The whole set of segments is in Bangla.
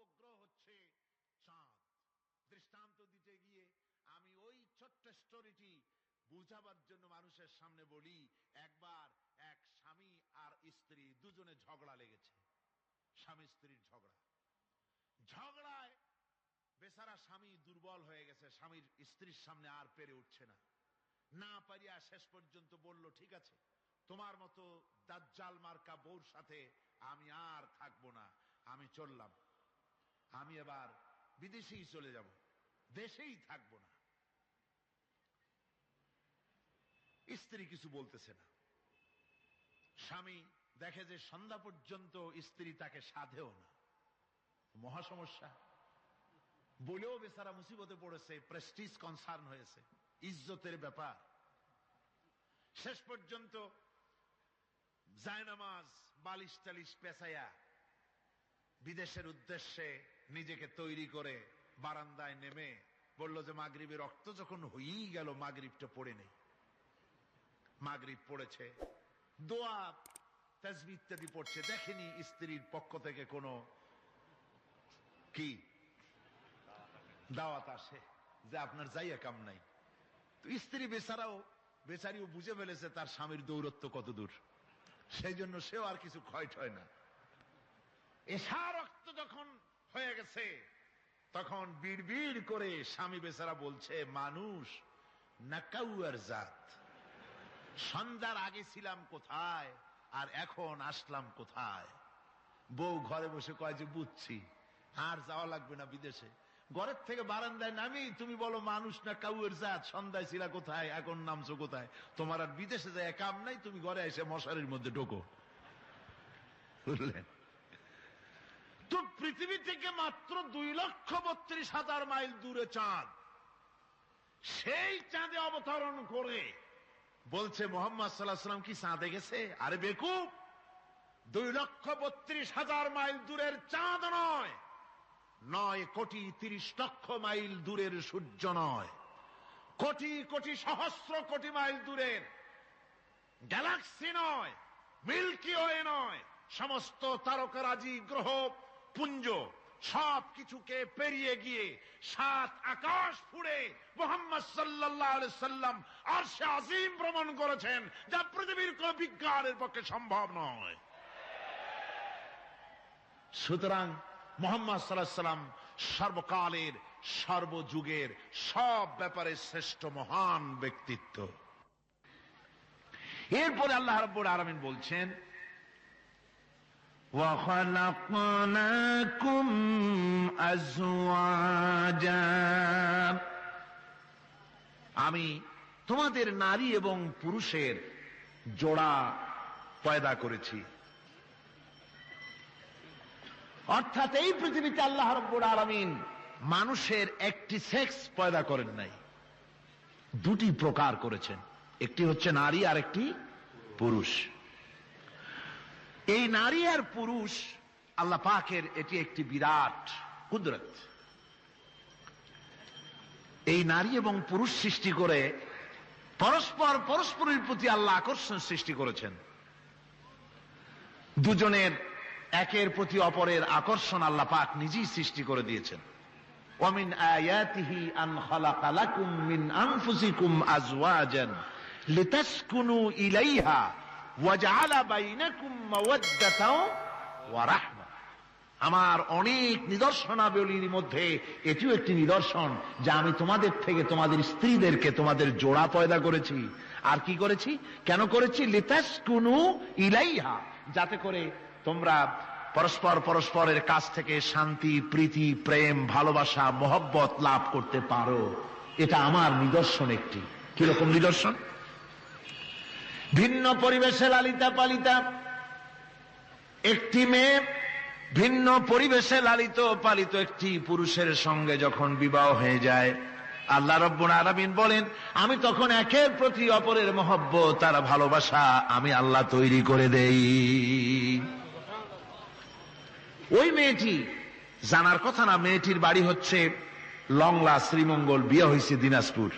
উপগ্রহ হচ্ছে চাঁদ। দৃষ্টান্ত দিতে গিয়ে আমি ওই ছোট্ট স্টোরিটি বুঝাবার জন্য মানুষের সামনে বলি, একবার এক স্বামী আর স্ত্রী দুজনে ঝগড়া লেগেছে। স্বামী স্ত্রীর ঝগড়ায় বেচারা স্বামী দুর্বল হয়ে গেছে, স্বামীর স্ত্রীর সামনে আর পেরে উঠছে না পারিয়া শেষ পর্যন্ত বলল, ঠিক আছে, তোমার মতো দাজ্জাল মার্কা বউর সাথে আমি আর থাকবো না, আমি চললাম, আমি এবার বিদেশেই চলে যাব, দেশেই থাকবো না। স্ত্রী কিছু বলতেছে না। স্বামী দেখে যে সন্ধ্যা পর্যন্ত স্ত্রী তাকে সাধেও না, মহা সমস্যা। বলেও বেচারা মুসিবতে পড়েছে, প্রেস্টিজ কনসার্ন হয়েছে, ইজ্জতের ব্যাপার। শেষ পর্যন্ত জায়নামাজ বালিশ টালিশ পেঁচাইয়া বিদেশের উদ্দেশ্যে নিজেকে তৈরি করে বারান্দায় নেমে বলল যে মাগরিবের রক্ত যখন হয়েই গেল, মাগরিবটা পড়ে নেই। মাগরিব পড়েছে, দোয়া তাসবিহ ইত্যাদি পড়ছে, দেখেনি স্ত্রীর পক্ষ থেকে কোনো কি দাওয়াত আসে যে আপনার যাইয়া কাম নাই। তো স্ত্রী বেচারিও বুঝে ফেলেছে তার স্বামীর দৌরত্ব কত দূর, সেই জন্য সেও আর কিছু ক্ষয় ঠয় না। এশা রক্ত যখন হয়ে গেছে তখন বিড়বিড় করে স্বামী বেচারা বলছে, মানুষ নাকাউয়ার জাত, সন্ধ্যার আগে ছিলাম কোথায় আর এখন আসলাম কোথায়। বউ ঘরে বসে কয় যে বুঝছি, আর যাওয়া লাগবে না বিদেশে। ঘরের থেকে বারান্দায় নামি তুমি বলো মানুষ না কাউয়ের জাত, সন্ধ্যায় ছিলা কোথায়, এখন নামছো কোথায়। তোমার আর বিদেশে যায় কাম নাই, তুমি ঘরে এসে মশারির মধ্যে ঢোকো। বুঝলেন তো? পৃথিবী থেকে মাত্র 2,32,000 মাইল দূরে চাঁদ, সেই চাঁদে অবতরণ করে বলছে মোহাম্মদ সাল্লাল্লাহু আলাইহি ওয়াসাল্লাম কি চাঁদে গেছে? আরে বেকুব, 2,32,000 মাইল দূরের চাঁদ নয়, 9,30,00,000 মাইল দূরের সূর্য নয়, কোটি কোটি সহস্র কোটি মাইল দূরের গ্যালাক্সি নয়, মিল্কি ওয়ে নয়, সমস্ত তারকারাজি গ্রহ পুঞ্জ সব কিছুকে পেরিয়ে গিয়ে 7 আকাশ ফুড়ে মুহাম্মদ সাল্লাল্লাহু আলাইহি সাল্লাম আরশে আজিম ভ্রমণ করেছেন, যা পৃথিবীর কোন বিজ্ঞানের পক্ষে সম্ভব নয়। সুতরাং মুহাম্মদ সাল্লাল্লাহু আলাইহি সাল্লাম সর্বকালের সর্বযুগের সব ব্যাপারে শ্রেষ্ঠ মহান ব্যক্তিত্ব। এরপরে আল্লাহ রাব্বুল আলামিন বলছেন, وَخَلَقْنَاكُمْ أَزْوَاجًا, আমি তোমাদের নারী এবং পুরুষের জোড়া পয়দা করেছি। অর্থাৎ এই পৃথিবীতে আল্লাহ রাব্বুল আলামিন মানুষের একটি সেক্স পয়দা করেন নাই, দুটি প্রকার করেছেন, একটি হচ্ছে নারী আর একটি পুরুষ। এই নারী আর পুরুষ আল্লাহ পাকের এটি একটি বিরাট কুদরত। এই নারী এবং পুরুষ সৃষ্টি করে পরস্পরের প্রতি আল্লাহ আকর্ষণ সৃষ্টি করেছেন। দুজনের একের প্রতি অপরের আকর্ষণ আল্লাহ পাক নিজেই সৃষ্টি করে দিয়েছেন। ওয়ামিন আয়াতিহি আন খালাকা লাকুম মিন আনফুসিকুম আজওয়াজান লিতাসকুনু ইলাইহা ওয়াজআলা বাইনাকুম মাওয়াদ্দাতাও ওয়া রাহমা। আমার অনেক নিদর্শনাবলীর মধ্যে এটিও একটি নিদর্শন যে আমি তোমাদের থেকে তোমাদের স্ত্রীদেরকে তোমাদের জোড়া পয়দা করেছি। আর কি করেছি, কেন করেছি? লিতাসকুনু ইলাইহা, যাতে করে তোমরা পরস্পরের কাছ থেকে শান্তি, প্রীতি, প্রেম, ভালোবাসা, মহব্বত লাভ করতে পারো। এটা আমার নিদর্শন একটি। কিরকম নিদর্শন? ভিন্ন পরিবেশে লালিতা পালিতা একটি মেয়ে ভিন্ন পরিবেশে লালিত পালিত একটি পুরুষের সঙ্গে যখন বিবাহ হয়ে যায়, আল্লাহ রাব্বুল আলামিন বলেন আমি তখন একের প্রতি অপরের মহব্বত আর ভালোবাসা আমি আল্লাহ তৈরি করে দেই। ওই মেয়েটি জানার কথা না, মেয়েটির বাড়ি হচ্ছে লংলা, শ্রীমঙ্গল, বিয়ে হয়েছে দিনাজপুর।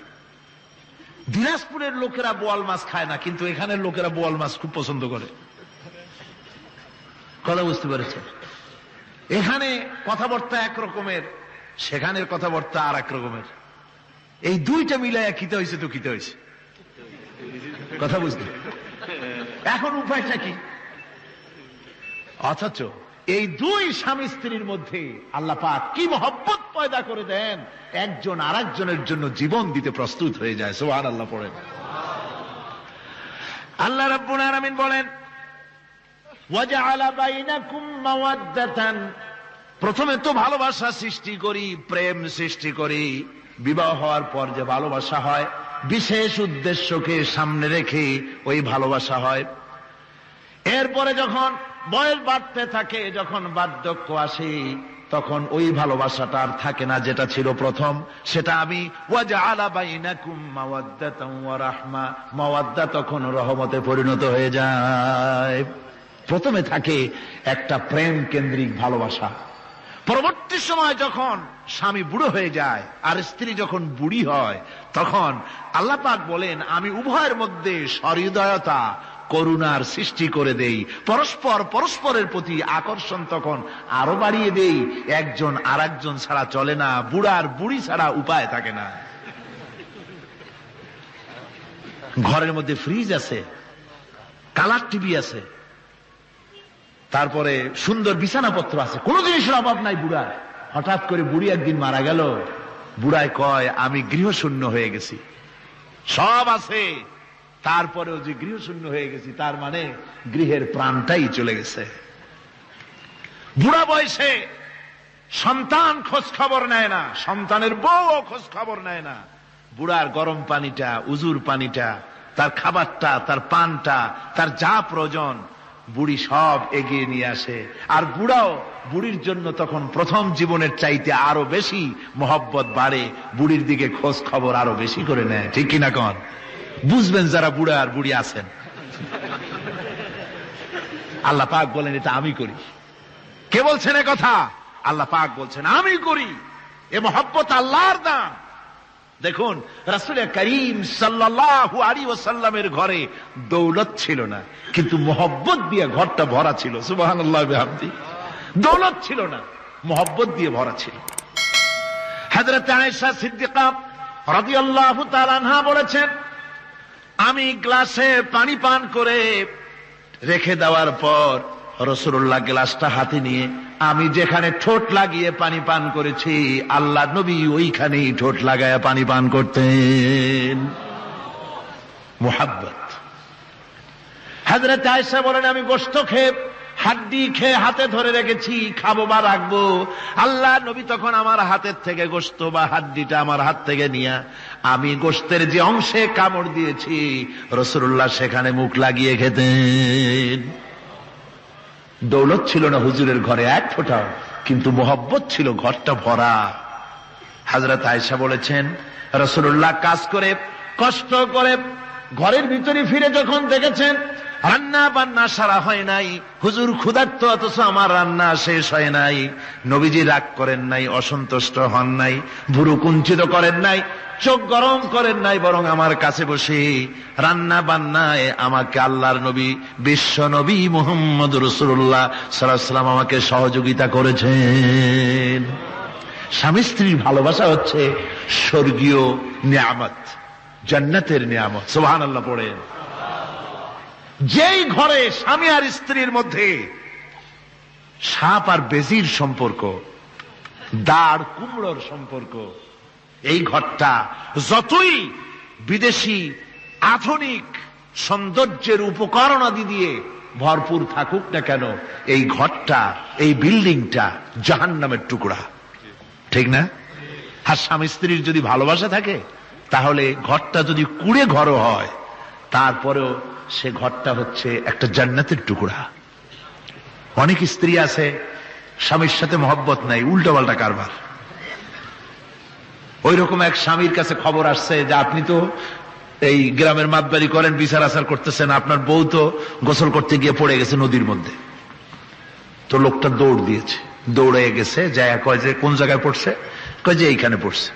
দিনাজপুরের লোকেরা বোয়াল মাছ খায় না, কিন্তু এখানের লোকেরা বোয়াল মাছ খুব পছন্দ করে। কথা বুঝতে পেরেছে? এখানে কথাবার্তা এক রকমের, সেখানের কথাবার্তা আর এক রকমের। এই দুইটা মিলাইয়া কিতে হয়েছে তো কিতে হয়েছে, কথা বুঝতে। এখন উপায়টা কি? অথচ এই দুই স্বামী স্ত্রীর মধ্যে আল্লাহ পাক কি মহব্বত পয়দা করে দেন, একজন আরেকজনের জন্য জীবন দিতে প্রস্তুত হয়ে যায়। সুবহানাল্লাহ পড়েন। আল্লাহ রাব্বুল আলামিন বলেন, ওয়াজআলা বাইনাকুম মাওয়াদ্দাতান, প্রথমে তো ভালোবাসা সৃষ্টি করি, প্রেম সৃষ্টি করি। বিবাহ হওয়ার পর যে ভালোবাসা হয়, বিশেষ উদ্দেশ্যকে সামনে রেখে ওই ভালোবাসা হয়। এরপরে যখন বয়স বাড়তে থাকে, যখন বার্ধক্য আসে, তখন ওই ভালোবাসাটা আর থাকে না যেটা ছিল প্রথম। সেটা আমি ওয়াজআলা বাইনাকুম মাওয়াদ্দাতান ওয়া রাহমা, মাওয়াদ্দা তখন রহমতে পরিণত হয়ে যায়। প্রথমে থাকে একটা প্রেম কেন্দ্রিক ভালোবাসা। পরবর্তী সময় যখন স্বামী বুড়ো হয়ে যায় আর স্ত্রী যখন বুড়ি হয়, তখন আল্লাহ পাক বলেন, আমি উভয়ের মধ্যে সহৃদয়তা, করুণার সৃষ্টি করে দেই। পরস্পরের প্রতি আকর্ষণ তখন আরো বাড়িয়ে দেই। একজন আর একজন ছাড়া চলে না, বুড়ার বুড়ি ছাড়া উপায় থাকে না। ঘরের মধ্যে ফ্রিজ আছে, কালার টিভি আছে, তারপরে সুন্দর বিছানাপত্র আছে, কোন জিনিসের অভাব নাই বুড়ার। হঠাৎ করে বুড়ি একদিন মারা গেল, বুড়ায় কয়, আমি গৃহশূন্য হয়ে গেছি। সব আছে, তারপরেও যে গৃহশূন্য হয়ে গেছি, তার মানে গৃহের প্রাণটাই চলে গেছে। বুড়া বয়সে সন্তান খোঁজ খবর নেয় না, সন্তানের বউ খোঁজ খবর নেয় না। বুড়ার গরম পানিটা, উজুর পানিটা, তার খাবারটা, তার পানটা, তার যা প্রয়োজন বুড়ি সব এগিয়ে নিয়ে আসে। আর বুড়াও বুড়ির জন্য তখন প্রথম জীবনের চাইতে আরো বেশি মহব্বত বাড়ে, বুড়ির দিকে খোঁজ খবর আরো বেশি করে নেয়। ঠিক কিনা কন? বুঝবেন যারা বুড়া আর বুড়ি আছেন। আল্লাহ পাক বলেন, এটা আমি করি। কে বলছেন এ কথা? আল্লাহ পাক বলছেন, আমি করি। এ মহব্বত আল্লাহর দান। দেখুন, রাসূল করিম সাল্লাল্লাহু আলাইহি ওয়াসাল্লামের ঘরে দৌলত ছিল না, কিন্তু মহব্বত দিয়ে ঘরটা ভরা ছিল। সুবহানাল্লাহ বিহামদি। দৌলত ছিল না, মহব্বত দিয়ে ভরা ছিল। হযরত আয়েশা সিদ্দিকা রাদিয়াল্লাহু তাআলা আনহা বলেছেন, আমি গ্লাসে পানি পান করে রেখে দেওয়ার পর রাসূলুল্লাহ গ্লাসটা হাতে নিয়ে আমি যেখানে ঠোঁট লাগিয়ে পানি পান করেছি, আল্লাহ নবী ওইখানেই ঠোঁট লাগায়া পানি পান করতেন। মুহাব্বত। হযরত আয়েশা বলেন, আমি গোশত খেয়ে, হাড্ডি খেয়ে হাতে ধরে রেখেছি, খাবো বা রাখবো। আল্লাহ নবী তখন আমার হাতের থেকে গোশত বা হাড্ডিটা আমার হাত থেকে নিয়ে আমি গোশতের যে অংশে কামড় দিয়েছি, রাসূলুল্লাহ সেখানে মুখ লাগিয়ে খেতেন। দৌলত ছিল না হুজুরের ঘরে এক ফোঁটাও, কিন্তু মহব্বত ছিল ঘরটা ভরা। হযরত আয়েশা বলেছেন, রাসূলুল্লাহ কাজ করে কষ্ট করে ঘরের ভিতরে ফিরে যখন দেখেছেন রান্না বান্না সারা হয় নাই, হুজুর ক্ষুধার্ত, অথচ আমার রান্না শেষ হয় নাই, নবীজি রাগ করেন নাই, অসন্তুষ্ট হন নাই, ভুরু কুঞ্চিত করেন নাই, চোখ গরম করেন নাই, বরং আমার কাছে বসে রান্না বান্নায় আমাকে আল্লাহর নবী, বিশ্ব নবী মুহাম্মদ রাসূলুল্লাহ সাল্লাল্লাহু আলাইহি ওয়াসাল্লাম আমাকে সহযোগিতা করেছেন। স্বামী স্ত্রীর ভালোবাসা হচ্ছে স্বর্গীয় নিয়ামত, জান্নাতের নিয়ামত। সুবহানাল্লাহ পড়েন। যেই ঘরে স্বামী আর স্ত্রীর মধ্যে সাপ আর বেজির সম্পর্ক, দাঁড় কুমড়োর সম্পর্ক, এই ঘরটা যতই বিদেশি আধুনিক সৌন্দর্যের উপকরণাদি দিয়ে ভরপুর থাকুক না কেন, এই ঘরটা, এই বিল্ডিংটা জাহান্নামের টুকরা। ঠিক না? আর স্বামী স্ত্রীর যদি ভালোবাসা থাকে, তাহলে ঘরটা যদি কুড়ে ঘর হয়, তারপরেও সে ঘরটা হচ্ছে একটা জান্নাতের টুকরা। অনেক স্ত্রী আছে স্বামীর সাথে মহব্বত নাই, উল্টো পাল্টা কারবার। ওই রকম এক স্বামীর কাছে খবর আসছে যে আপনি তো এই গ্রামের মাতবাড়ি করেন, বিচার আচার করতেছেন, আপনার বউ তো গোসল করতে গিয়ে পড়ে গেছে নদীর মধ্যে। তো লোকটা দৌড় দিয়েছে, দৌড়ে গেছে, যায় কয় যে কোন জায়গায় পড়ছে, কয় যে এইখানে পড়ছে।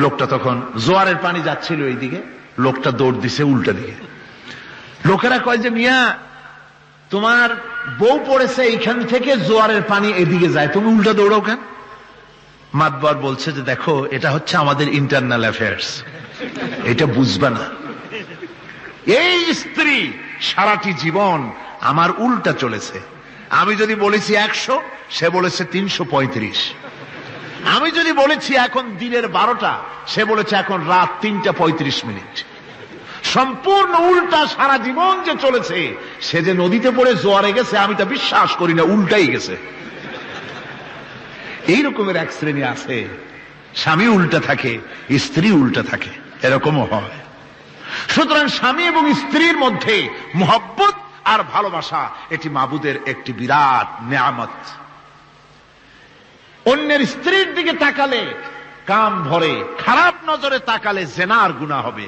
লোকটা তখন জোয়ারের পানি যাচ্ছিল এইদিকে, লোকটা দৌড় দিছে উল্টা দিকে। লোকেরা কয় যে মিয়া, তোমার বউ পড়েছে এইখান থেকে জোয়ারের পানি এদিকে যায়, তুমি উল্টা দৌড়াও কেন? মাতবর বলছে যে দেখো, এটা হচ্ছে আমাদের ইন্টারনাল অ্যাফেয়ার্স, এটা বুঝবা না। এই স্ত্রী সারাটি জীবন আমার উল্টা চলেছে। আমি যদি বলেছি 100, সে বলেছে 335। আমি যদি বলেছি এখন দিনের 12টা, সে বলেছে এখন রাত 3:35। সম্পূর্ণ উল্টা সারা জীবন যে চলেছে। সে যে নদীতে পড়ে জোয়ারে গেছে, আমি তা বিশ্বাস করি না, উল্টাই গেছে। এই রকমের এক শ্রেণী আছে, স্বামী উল্টা থাকে, স্ত্রী উল্টা থাকে, এরকমও হয়। সুতরাং স্বামী এবং স্ত্রীর মধ্যে মহব্বত আর ভালোবাসা, এটি মাবুদের একটি বিরাট নেয়ামত। অন্যের স্ত্রীর দিকে তাকালে কাম ভরে, খারাপ নজরে তাকালে জেনার গুনাহ হবে।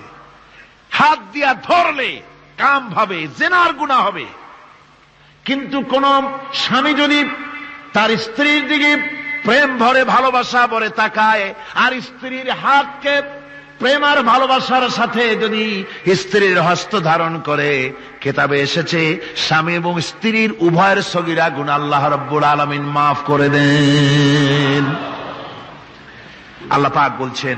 হাত দিয়া ধরলে কাম ভাবে জেনার গুনাহ হবে। কিন্তু কোন স্বামী যদি তার স্ত্রীর দিকে প্রেম ভরে ভালোবাসা ভরে তাকায়, আর স্ত্রীর হাতকে প্রেম আর ভালোবাসার সাথে যদি স্ত্রীর হস্ত ধারণ করে, কিতাবে এসেছে স্বামী এবং স্ত্রীর উভয়ের সগীরা গুনাহ আল্লাহ রাব্বুল আলামিন মাফ করে দেন। আল্লাহ পাক বলছেন,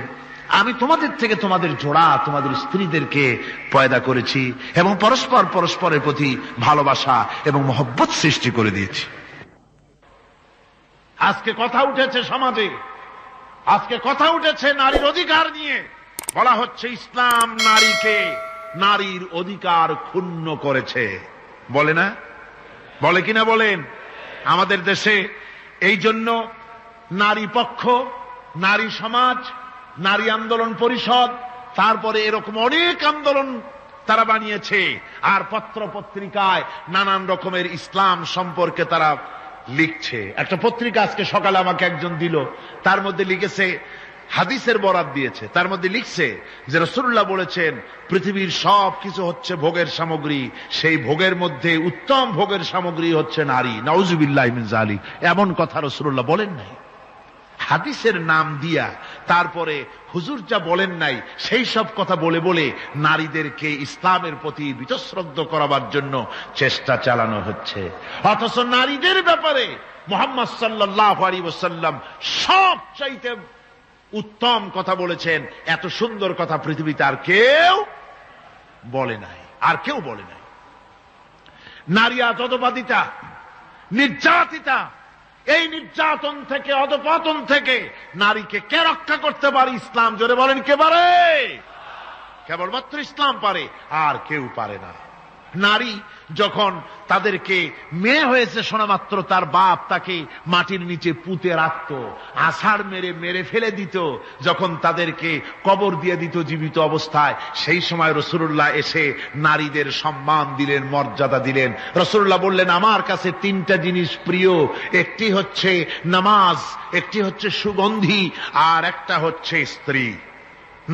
আমি তোমাদের থেকে তোমাদের জোড়া, তোমাদের স্ত্রীদেরকে পয়দা করেছি এবং পরস্পর পরস্পরের প্রতি ভালোবাসা এবং মহব্বত সৃষ্টি করে দিয়েছি। আজকে কথা উঠেছে সমাজে, আজকে কথা উঠেছে নারীর অধিকার নিয়ে। বলা হচ্ছে ইসলাম নারীকে, নারীর অধিকার ক্ষুণ্ণ করেছে। বলে না? বলে কিনা বলেন? আমাদের দেশে এই জন্য নারী পক্ষ, নারী সমাজ, নারী আন্দোলন পরিষদ, তারপরে এরকম অনেক আন্দোলন তারা বানিয়েছে। আর পত্র পত্রিকায় নানান রকমের ইসলাম সম্পর্কে তারা লিখছে। একটা পত্রিকা আজকে সকালে আমাকে একজন দিল, তার মধ্যে লিখেছে, হাদিসের বরাত দিয়েছে, তার মধ্যে লিখছে যে রাসূলুল্লাহ বলেছেন পৃথিবীর সব কিছু হচ্ছে ভোগের সামগ্রী, সেই ভোগের মধ্যে উত্তম ভোগের সামগ্রী হচ্ছে নারী। নাউযুবিল্লাহি মিন যালিক, এমন কথা রাসূলুল্লাহ বলেন নাই। হাদিসের নাম দিয়া তারপরে হুজুর যা বলেন নাই সেই সব কথা বলে বলে নারীদেরকে ইসলামের প্রতি বীতশ্রদ্ধ করাবার জন্য চেষ্টা চালানো হচ্ছে। অথচ নারীদের ব্যাপারে মুহাম্মদ সাল্লাল্লাহু আলাইহি ওয়াসাল্লাম সবচাইতে উত্তম কথা বলেছেন। এত সুন্দর কথা পৃথিবীতে আর কেউ বলে নাই, আর কেউ বলে নাই। নারী আজ অধঃপাতিতা, নির্যাতিতা। এই নির্যাতন থেকে, অধঃপতন থেকে নারীকে কে রক্ষা করতে পারে? ইসলাম। জোরে বলেন, কে পারে? কেবলমাত্র ইসলাম পারে, আর কেউ পারে না। নারী যখন তাদেরকে মেয়ে হয়েছে শোনা মাত্র তার বাপ তাকে মাটির নিচে পুঁতে রাখত, আছাড় মেরে মেরে ফেলে দিত, যখন তাদেরকে কবর দিয়ে দিত জীবিত অবস্থায়, সেই সময় রাসূলুল্লাহ এসে নারীদের সম্মান দিলেন, মর্যাদা দিলেন। রাসূলুল্লাহ বললেন, আমার কাছে 3টা জিনিস প্রিয়, একটি হচ্ছে নামাজ, একটি হচ্ছে সুগন্ধি, আর একটা হচ্ছে স্ত্রী।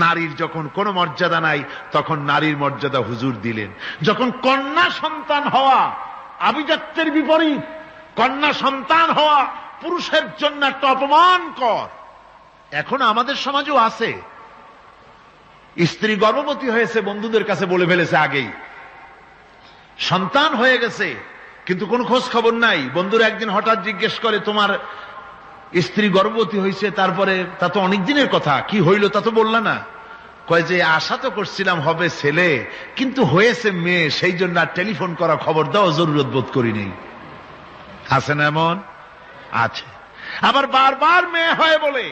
নারীর যখন কোনো মর্যাদা নাই, তখন নারীর মর্যাদা হুজুর দিলেন। যখন কন্যা সন্তান হওয়া আভিজাত্যের বিপরীত, কন্যা সন্তান হওয়া পুরুষের জন্য একটা অপমানকর। এখন আমাদের সমাজেও আছে, স্ত্রী গর্ভবতী হয়েছে, বন্ধুদের কাছে বলে ফেলেছে আগেই, সন্তান হয়ে গেছে, কিন্তু কোনো খোঁজ খবর নাই। বন্ধুরা একদিন হঠাৎ জিজ্ঞেস করে, তোমার স্ত্রী গর্ভবতী হয়েছে? তারপরে তা তো অনেক দিনের কথা, কি হইল তা তো বললা না। কয় যে আশা তো করছিলাম হবে ছেলে, কিন্তু হয়েছে মেয়ে, সেই জন্য আর টেলিফোন করা, খবর দেওয়া জরুরত বোধ করি নেই। আছে না এমন? আছে। আবার বারবার মেয়ে হয় বলে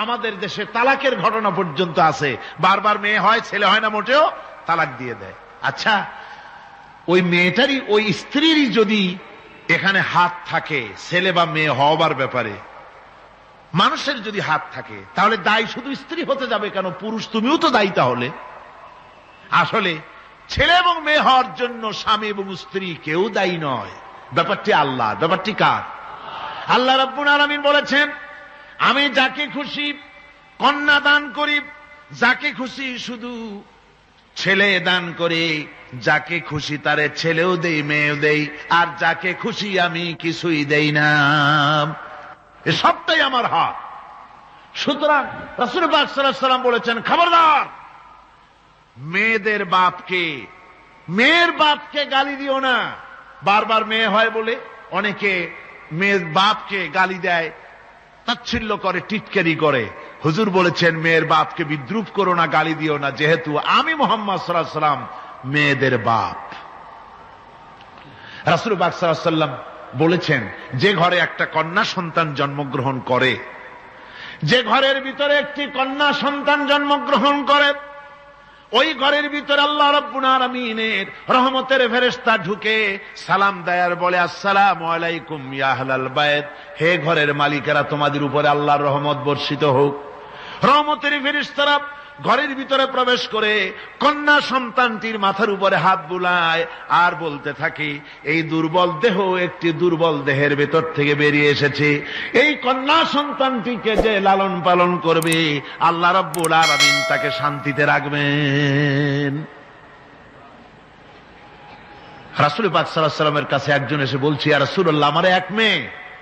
আমাদের দেশে তালাকের ঘটনা পর্যন্ত আছে। বারবার মেয়ে হয়, ছেলে হয় না মোটেও, তালাক দিয়ে দেয়। আচ্ছা, ওই মেয়েটারই, ওই স্ত্রীরই যদি এখানে হাত থাকে ছেলে বা মেয়ে হওয়ার ব্যাপারে, মানুষের যদি হাত থাকে, তাহলে দায়ী শুধু স্ত্রী হতে যাবে কেন? পুরুষ তুমিও তো দায়ী তাহলে। আসলে ছেলে এবং মেয়ে হওয়ার জন্য স্বামী এবং স্ত্রী কেউ দায়ী নয়। ব্যাপারটি আল্লাহ। ব্যাপারটি কার? আল্লাহ রাব্বুল আলামিন বলেছেন, আমি যাকে খুশি কন্যা দান করি, যাকে খুশি শুধু ছেলে দান করি, যাকে খুশি তারে ছেলেও দেই, মেয়েও দেই, আর যাকে খুশি আমি কিছুই দেই না। এ সবটাই আমার হাত। সুতরাং রাসূল পাক সাল্লাল্লাহু আলাইহি ওয়াসাল্লাম বলেছেন, খবরদার মেয়েদের বাপকে, মেয়ের বাপকে গালি দিও না। বারবার মেয়ে হয় বলে অনেকে মেয়ের বাপকে গালি দেয়, তাচ্ছিল্য করে, টিটকারি করে। হুজুর বলেছেন মেয়ের বাপকে বিদ্রুপ করো না, গালি দিও না, যেহেতু আমি মুহাম্মদ সাল্লাল্লাহু আলাইহি ওয়াসাল্লাম মেয়েদের বাপ। রাসূল পাক সাল্লাল্লাহু আলাইহি ওয়াসাল্লাম বলেছেন, যে ঘরে একটা কন্যা সন্তান জন্মগ্রহণ করে, যে ঘরের ভিতরে একটি কন্যা সন্তান জন্মগ্রহণ করে, ওই ঘরের ভিতরে আল্লাহ রাব্বুল আলামিনের রহমতের ফেরেশতা ঢুকে সালাম দেয় আর বলে, আসসালামু আলাইকুম ইয়া আহলাল বাইত, হে ঘরের মালিকেরা, তোমাদের উপরে আল্লাহর রহমত বর্ষিত হোক। রহমতের ফেরেশতারা ঘরের ভিতরে প্রবেশ করে কন্যা সন্তানটির মাথার উপরে হাত বুলায় আর বলতে থাকে, এই দুর্বল দেহ একটি দুর্বল দেহের ভেতর থেকে বেরিয়ে এসেছে, এই কন্যা সন্তানটিকে যে লালন পালন করবে আল্লাহ রাব্বুল আলামিন তাকে শান্তিতে রাখবেন। রাসূল পাক সাল্লাল্লাহু আলাইহি ওয়াসাল্লামের কাছে একজন এসে বলছে, ইয়া রাসূলুল্লাহ, আমার এক মেয়ে।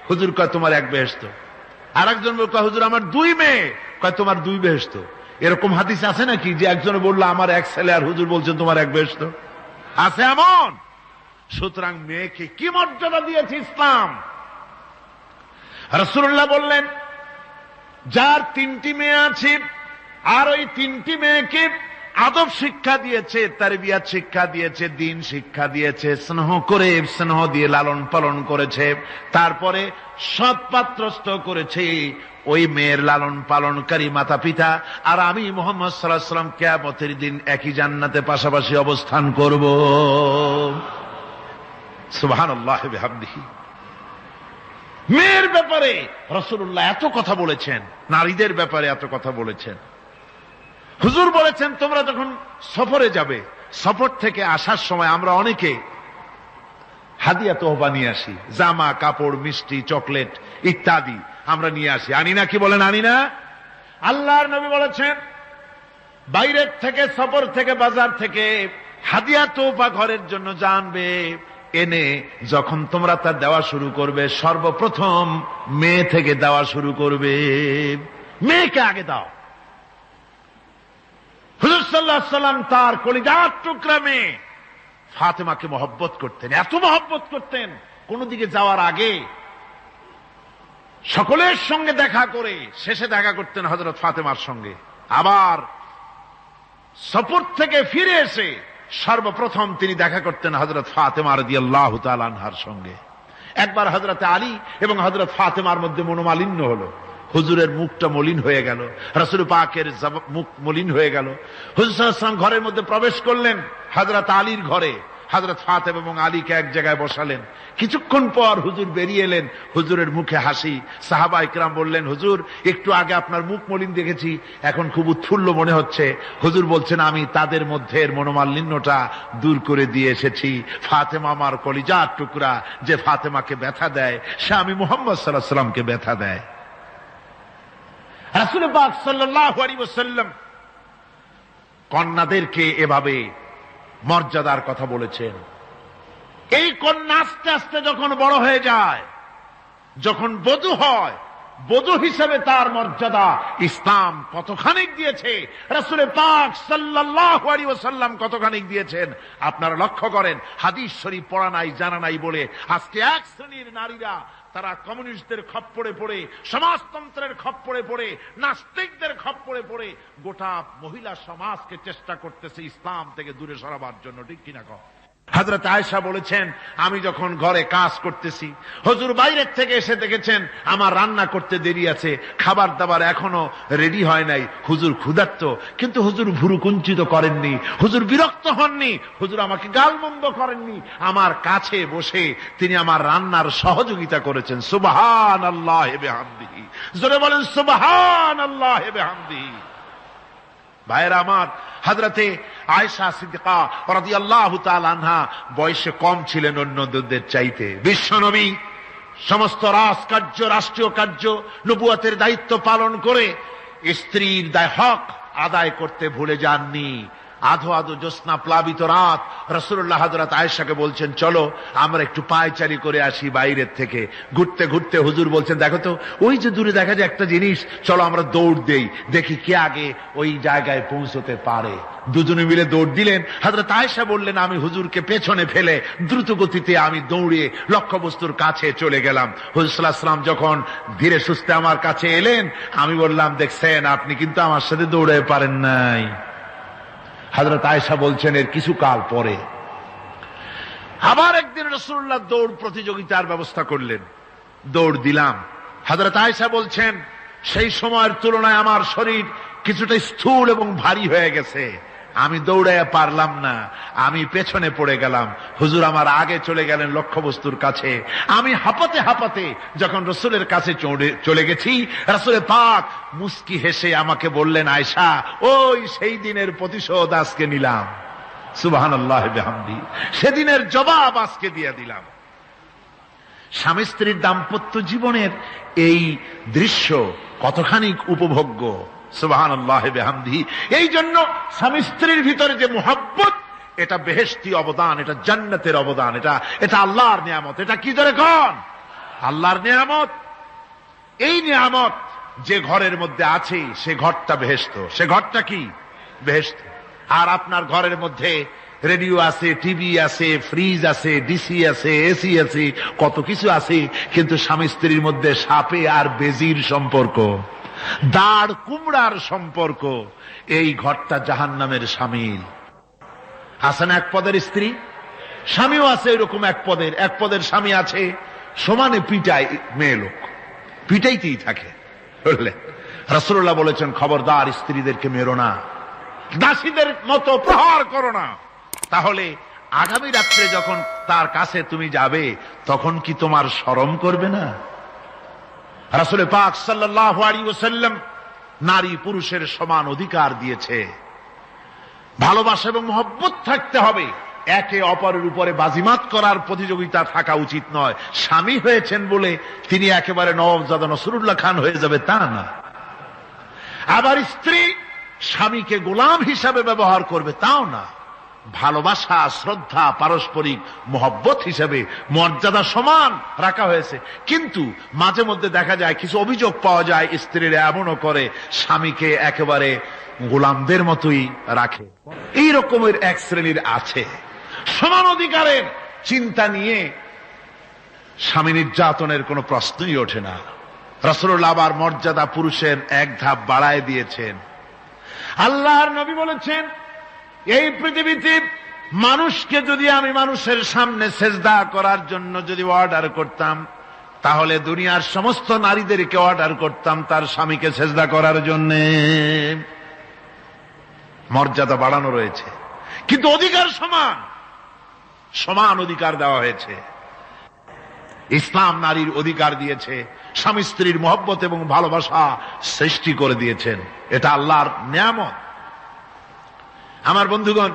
হুজুর কয়, তোমার এক বেহেশত। আর একজন বলল, হুজুর আমার দুই মেয়ে। কয়, তোমার দুই বেহেশত। এরকম হাদিস আছে নাকি যে একজন বললো আমার এক ছেলে আর হুজুর বলছেন তোমার এক বেহেশত? আছে এমন? সুতরাং মেয়েকে কি মর্যাদা দিয়েছে ইসলাম। রাসূলুল্লাহ বললেন, যার তিনটি মেয়ে আছে আর ওই তিনটি মেয়েকে আদব শিক্ষা দিয়েছে, তারবিয়াত শিক্ষা দিয়েছে, দ্বীন শিক্ষা দিয়েছে, স্নেহ করে স্নেহ দিয়ে লালন পালন করেছে, তারপরে সৎ পাত্রস্থ করেছে, ওই মেয়ের লালন পালনকারী মাতা পিতা আর আমি মুহাম্মদ সাল্লাল্লাহু আলাইহি ওয়াসাল্লাম কিয়ামতের দিন একই জান্নাতে পাশাপাশি অবস্থান করব। সুবহানাল্লাহ ওয়া বিহামদিহি। মেয়ের ব্যাপারে রাসূলুল্লাহ এত কথা বলেছেন, নারীদের ব্যাপারে এত কথা বলেছেন। হুজুর বলেছেন, তোমরা যখন সফরে যাবে, সফর থেকে আসার সময় আমরা অনেকে হাদিয়া তোহফা নিয়ে আসি, জামা কাপড়, মিষ্টি, চকলেট ইত্যাদি আমরা নিয়ে আসি, আনি না? কি বলেন, আনি না? আল্লাহর নবী বলেছেন, বাইরের থেকে, সফর থেকে, বাজার থেকে হাদিয়া তোহফা ঘরের জন্য জানবে, এনে যখন তোমরা তা দেওয়া শুরু করবে, সর্বপ্রথম মেয়ে থেকে দেওয়া শুরু করবে। মেয়েকে আগে দাও। হুজুর সাল্লাল্লাহু আলাইহি ওয়াসাল্লাম তার কলিজার টুকরা মেয়ে ফাতেমাকে মহব্বত করতেন, এত মহব্বত করতেন, কোন দিকে যাওয়ার আগে সকলের সঙ্গে দেখা করে শেষে দেখা করতেন হযরত ফাতেমার সঙ্গে। আবার সফর থেকে ফিরে এসে সর্বপ্রথম তিনি দেখা করতেন হযরত ফাতেমা রাদিয়াল্লাহু তাআলা আনহার সঙ্গে। একবার হযরত আলী এবং হযরত ফাতেমার মধ্যে মনোমালিন্য হলো, হুজুরের মুখটা মলিন হয়ে গেল, রাসূল পাকের মুখ মলিন হয়ে গেল। হুজুর সাল্লাল্লাহু আলাইহি ওয়াসাল্লাম ঘরের মধ্যে প্রবেশ করলেন, হযরত আলীর ঘরে হযরত ফাতেমা এবং আলীকে এক জায়গায় বসালেন। কিছুক্ষণ পর হুজুর বেরিয়ে এলেন, হুজুরের মুখে হাসি। সাহাবায়ে কেরাম বললেন, হুজুর একটু আগে আপনার মুখ মলিন দেখেছি, এখন খুব উৎফুল্ল মনে হচ্ছে। হুজুর বলছেন, আমি তাদের মধ্যে মনোমালিন্যটা দূর করে দিয়ে এসেছি। ফাতেমা আমার কলিজার টুকরা, যে ফাতেমাকে ব্যথা দেয় সে আমি মুহাম্মদ সাল্লাল্লাহু আলাইহি ওয়াসাল্লামকে ব্যথা দেয়। রাসূল পাক সাল্লাল্লাহু আলাইহি ওয়াসাল্লাম কন্যাদেরকে এভাবে মর্যাদার কথা বলেছেন। এই কন্যা আস্তে আস্তে যখন বড় হয়ে যায়, যখন বধূ হয়, বধূ হিসেবে তার মর্যাদা ইসলাম কতখানি দিয়েছে, রাসূল পাক সাল্লাল্লাহু আলাইহি ওয়াসাল্লাম কতখানি দিয়েছেন আপনারা লক্ষ্য করেন। হাদিস শরীফ পড়া নাই, জানা নাই বলে আজকে এক শ্রেণীর নারীরা তারা কমিউনিস্টদের খপ্পরে পড়ে, সমাজতন্ত্রের খপ্পরে পড়ে, নাস্তিকদের খপ্পরে পড়ে গোটা মহিলা সমাজকে চেষ্টা করতেছে ইসলাম থেকে দূরে সরাবার জন্য। ঠিক কিনা কও? হযরত আয়েশা বলেছেন, আমি যখন ঘরে কাজ করতেছি, হুজুর বাইরের থেকে এসে দেখেছেন আমার রান্না করতে দেরি আছে, খাবার দাবার এখনো রেডি হয় নাই, হুজুর ক্ষুধার্ত, কিন্তু হুজুর ভুরু কুঞ্চিত করেননি, হুজুর বিরক্ত হননি, হুজুর আমাকে গালমন্দ করেননি, আমার কাছে বসে তিনি আমার রান্নার সহযোগিতা করেছেন। সুবহানাল্লাহি ওয়া বিহামদিহি। জোরে বলেন সুবহানাল্লাহি ওয়া বিহামদিহি। ভাইরা আমার, হযরতে আয়েশা সিদ্দিকা রাদিয়াল্লাহু তাআলা আনহা বয়সে কম ছিলেন অন্যদের চাইতে। বিশ্বনবী সমস্ত রাজকার্য, রাষ্ট্রীয় কার্য, নবুয়তের দায়িত্ব পালন করে স্ত্রীর হক আদায় করতে ভুলে যাননি। আধো আধো জ্যোৎস্না প্লাবিত রাত, রাসূলুল্লাহ হযরত আয়েশাকে বলছেন চলো আমরা একটু পায়চারি করে আসি বাইরের থেকে। ঘুরতে ঘুরতে হুজুর বলছেন দেখো তো ওই যে দূরে দেখা যায় একটা জিনিস, চলো আমরা দৌড় দেই, দেখি কে আগে ওই জায়গায় পৌঁছতে পারে। দুজনে মিলে দৌড় দিলেন। হযরত আয়েশা বললেন আমি হুজুরকে পেছনে ফেলে দ্রুত গতিতে আমি দৌড়ে লক্ষ্যবস্তুর কাছে চলে গেলাম। হুজুর সাল্লাল্লাহু আলাইহি ওয়াসাল্লাম যখন ধীরে সুস্থে আমার কাছে এলেন, আমি বললাম দেখছেন আপনি কিন্তু আমার সাথে দৌড়ে পারেন নাই। হযরত আয়েশা বলছেন এর কিছু কাল পরে আবার একদিন রাসূলুল্লাহ দৌড় প্রতিযোগিতার ব্যবস্থা করলেন, দৌড় দিলাম। হযরত আয়েশা বলছেন সেই সময়ের তুলনায় আমার শরীর কিছুটা স্থূল এবং ভারী হয়ে গেছে, আমি দৌড়াইয়া পারলাম না, আমি পেছনে পড়ে গেলাম। হুজুর আমার আগে চলে গেলেন লক্ষ্যবস্তুর কাছে। আমি হাঁপাতে হাঁপাতে যখন রাসূলের কাছে চলে গেছি, রাসূল পাক মুস্কি হেসে আমাকে বললেন আয়েশা ওই সেই দিনের প্রতিশোধ আজকে নিলাম। সুবহানাল্লাহ বিহামদি, সেদিনের জবাব আজকে দিয়ে দিলাম। স্বামী স্ত্রীর দাম্পত্য জীবনের এই দৃশ্য কতখানি উপভোগ্য, সুবহানাল্লাহ বিহামদিহি। এই জন্য স্বামী স্ত্রীর ভিতরে যে মুহাব্বত, এটা বেহেশতি অবদান, এটা জান্নাতের অবদান, এটা আল্লাহর নিয়ামত। এটা কি ধরে কোন আল্লাহর নিয়ামত। এই নিয়ামত যে ঘরের মধ্যে আছে সে ঘরটা বেহেশত, সে ঘরটা কি বেহেশত। আর আপনার ঘরের মধ্যে রেডিও আছে, টিভি আছে, ফ্রিজ আছে, ডিসি আছে, এসি আছে, কত কিছু আছে, কিন্তু স্বামী স্ত্রীর মধ্যে সাপে আর বেজির সম্পর্ক, দাঁড় কুমড়ার সম্পর্ক, এই ঘরটা জাহান্নামের শামিল। আছে না এক পদের স্ত্রী, স্বামীও আছে এরকম এক পদের স্বামী আছে, সমানে পিটায় মেয়ে লোক, পিটাইতেই থাকে। বুঝলেন, রাসূলুল্লাহ বলেছেন খবরদার স্ত্রীদেরকে মেরো না, দাসীদের মতো প্রহার করো না, তাহলে আগামী রাত্রে যখন তার কাছে তুমি যাবে তখন কি তোমার শরম করবে না? রাসূল পাক সাল্লাল্লাহু আলাইহি ওয়াসাল্লাম নারী পুরুষের সমান অধিকার দিয়েছে। ভালোবাসা এবং মহব্বত থাকতে হবে, একে অপরের উপরে বাজিমাত করার প্রতিযোগিতা থাকা উচিত নয়। স্বামী হয়েছেন বলে তিনি একেবারে নওয়াবজাদা নসরুল্লাহ খান হয়ে যাবে তা না। আবার স্ত্রী স্বামীকে গোলাম হিসাবে ব্যবহার করবে তাও না। ভালোবাসা, শ্রদ্ধা, পারস্পরিক মহব্বত হিসেবে মর্যাদা সমান রাখা হয়েছে। কিন্তু মাঝে মধ্যে দেখা যায় কিছু অভিযোগ পাওয়া যায়, স্ত্রীরা এমনও করে স্বামীকে একেবারে গোলামদের মতোই রাখে। এই রকমের এক শ্রেণীর আছে। সমান অধিকারের চিন্তা নিয়ে স্বামী নির্যাতনের কোনো প্রশ্নই ওঠে না। রাসূলুল্লাহ আবার মর্যাদা পুরুষের এক ধাপ বাড়ায় দিয়েছেন। আল্লাহর নবী বলেছেন এই পৃথিবীতে মানুষকে যদি আমি মানুষের সামনে সেজদা করার জন্য যদি অর্ডার করতাম, তাহলে দুনিয়ার সমস্ত নারীদেরকে অর্ডার করতাম তার স্বামীকে সেজদা করার জন্য। মর্যাদা বাড়ানো রয়েছে, কিন্তু অধিকার সমান, সমান অধিকার দেওয়া হয়েছে। ইসলাম নারীর অধিকার দিয়েছে, স্বামী স্ত্রীর মহব্বত এবং ভালোবাসা সৃষ্টি করে দিয়েছেন। এটা আল্লাহর নিয়ামত। আমার বন্ধুগণ,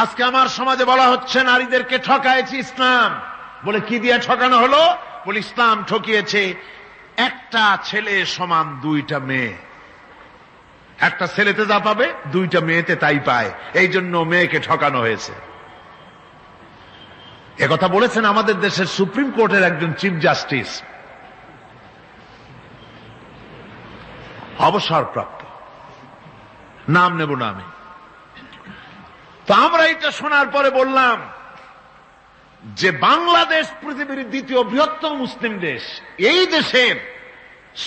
আজকে আমার সমাজে বলা হচ্ছে নারীদেরকে ঠকাইছে ইসলাম। বলে কি দিয়ে ঠকানো হলো? বলে ইসলাম ঠকিয়েছে একটা ছেলে সমান দুইটা মেয়ে। একটা ছেলেতে যা পাবে দুইটা মেয়েতে তাই পায়, এই জন্য মেয়েকে ঠকানো হয়েছে। একথা বলেছেন আমাদের দেশের সুপ্রিম কোর্টের একজন চিফ জাস্টিস, অবসরপ্রাপ্ত, নাম নেব না আমি। তো আমরা এটা শোনার পরে বললাম যে বাংলাদেশ পৃথিবীর দ্বিতীয় বৃহত্তম মুসলিম দেশ, এই দেশের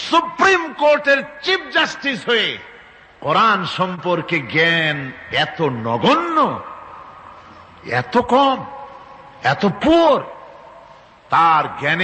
সুপ্রিম কোর্টের চিফ জাস্টিস হয়ে কোরআন সম্পর্কে জ্ঞান এত নগণ্য, এত কম, এত পুয়ার, তার জ্ঞানে